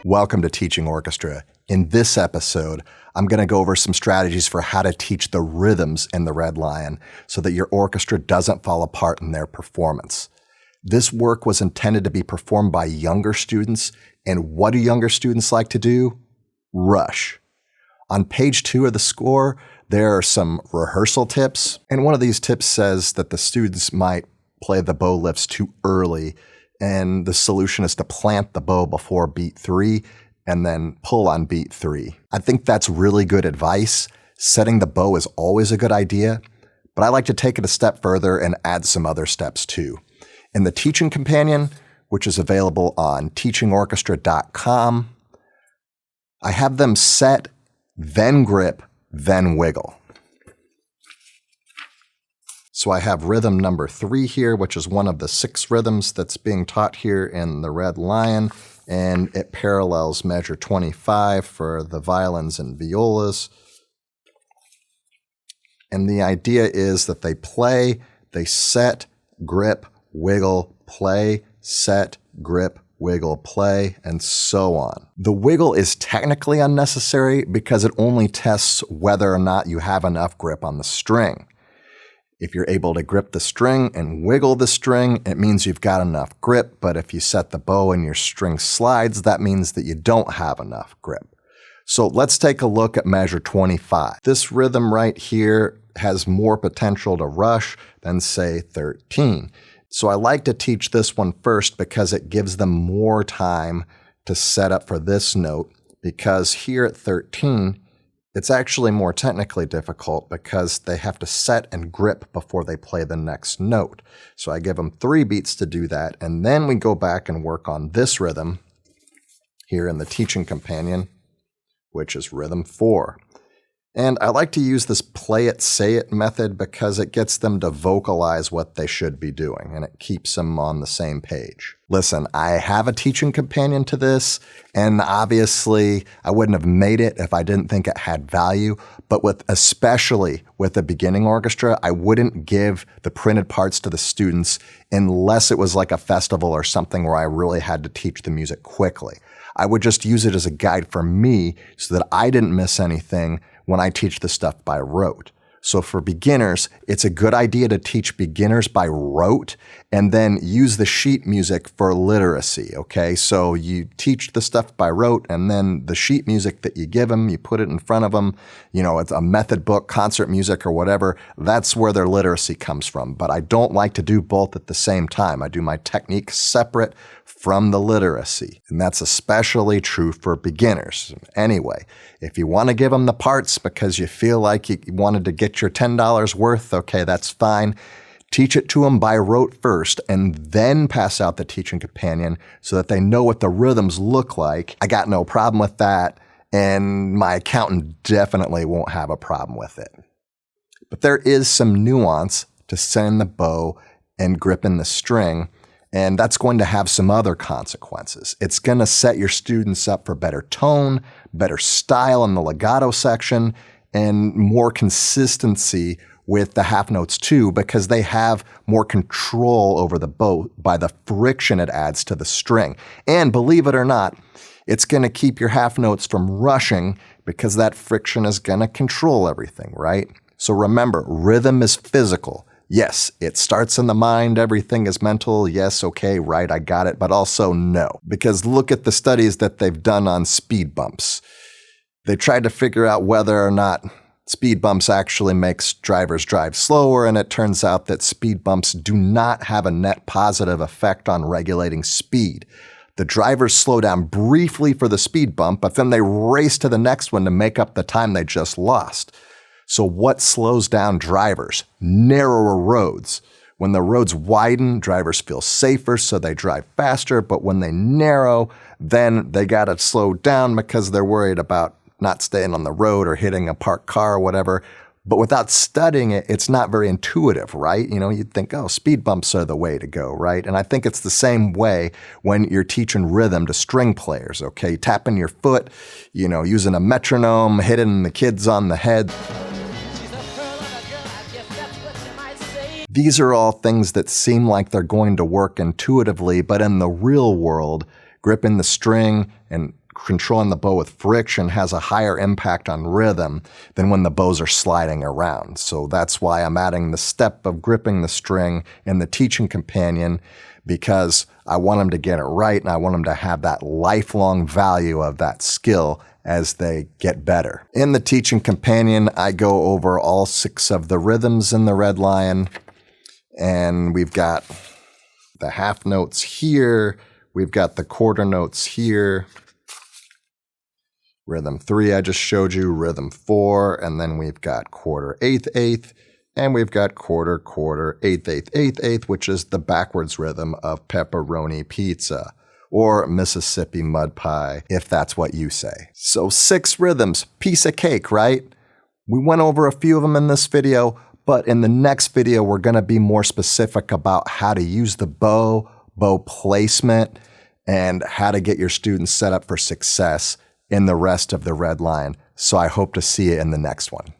Welcome to Teaching Orchestra. In this episode, I'm going to go over some strategies for how to teach the rhythms in the Red Lion so that your orchestra doesn't fall apart in their performance. This work was intended to be performed by younger students, and what do younger students like to do? Rush. On page 2 of the score, there are some rehearsal tips, and one of these tips says that the students might play the bow lifts too early, and the solution is to plant the bow before beat 3 and then pull on beat 3. I think that's really good advice. Setting the bow is always a good idea, but I like to take it a step further and add some other steps too. In the Teaching Companion, which is available on teachingorchestra.com, I have them set, then grip, then wiggle. So I have rhythm number 3 here, which is one of the 6 rhythms that's being taught here in the Red Lion, and it parallels measure 25 for the violins and violas. And the idea is that they play, they set, grip, wiggle, play, set, grip, wiggle, play, and so on. The wiggle is technically unnecessary because it only tests whether or not you have enough grip on the string. If you're able to grip the string and wiggle the string, it means you've got enough grip, but if you set the bow and your string slides, that means that you don't have enough grip. So let's take a look at measure 25. This rhythm right here has more potential to rush than, say, 13. So I like to teach this one first because it gives them more time to set up for this note, because here at 13, it's actually more technically difficult because they have to set and grip before they play the next note. So I give them 3 beats to do that, and then we go back and work on this rhythm here in the Teaching Companion, which is rhythm 4. And I like to use this play it, say it method because it gets them to vocalize what they should be doing, and it keeps them on the same page. Listen, I have a teaching companion to this, and obviously I wouldn't have made it if I didn't think it had value, but especially with the beginning orchestra, I wouldn't give the printed parts to the students unless it was like a festival or something where I really had to teach the music quickly. I would just use it as a guide for me so that I didn't miss anything when I teach the stuff by rote. So for beginners, it's a good idea to teach beginners by rote and then use the sheet music for literacy, okay? So you teach the stuff by rote, and then the sheet music that you give them, you put it in front of them, it's a method book, concert music, or whatever. That's where their literacy comes from. But I don't like to do both at the same time. I do my technique separate from the literacy, and that's especially true for beginners. Anyway, if you want to give them the parts because you feel like you wanted to get your $10 worth, okay, that's fine. Teach it to them by rote first and then pass out the teaching companion so that they know what the rhythms look like. I got no problem with that, and my accountant definitely won't have a problem with it. But there is some nuance to setting the bow and gripping the string, and that's going to have some other consequences. It's going to set your students up for better tone, better style in the legato section, and more consistency with the half notes too, because they have more control over the bow by the friction it adds to the string. And believe it or not, it's going to keep your half notes from rushing because that friction is going to control everything, right? So remember, rhythm is physical. Yes, it starts in the mind, everything is mental. Yes, okay, right, I got it. But also no, because look at the studies that they've done on speed bumps. They tried to figure out whether or not speed bumps actually makes drivers drive slower, and it turns out that speed bumps do not have a net positive effect on regulating speed. The drivers slow down briefly for the speed bump, but then they race to the next one to make up the time they just lost. So what slows down drivers? Narrower roads. When the roads widen, drivers feel safer, so they drive faster, but when they narrow, then they gotta slow down because they're worried about not staying on the road or hitting a parked car or whatever. But without studying it, it's not very intuitive, right? You'd think, oh, speed bumps are the way to go, right? And I think it's the same way when you're teaching rhythm to string players, okay? Tapping your foot, using a metronome, hitting the kids on the head. These are all things that seem like they're going to work intuitively, but in the real world, gripping the string and controlling the bow with friction has a higher impact on rhythm than when the bows are sliding around. So that's why I'm adding the step of gripping the string in the teaching companion, because I want them to get it right and I want them to have that lifelong value of that skill as they get better. In the teaching companion, I go over all 6 of the rhythms in the red line, and we've got the half notes here, we've got the quarter notes here. Rhythm 3 I just showed you, rhythm 4, and then we've got quarter, eighth, eighth, and we've got quarter, quarter, eighth, eighth, eighth, eighth, which is the backwards rhythm of pepperoni pizza, or Mississippi mud pie, if that's what you say. So 6 rhythms, piece of cake, right? We went over a few of them in this video, but in the next video, we're going to be more specific about how to use the bow, bow placement, and how to get your students set up for success in the rest of the red line. So I hope to see you in the next one.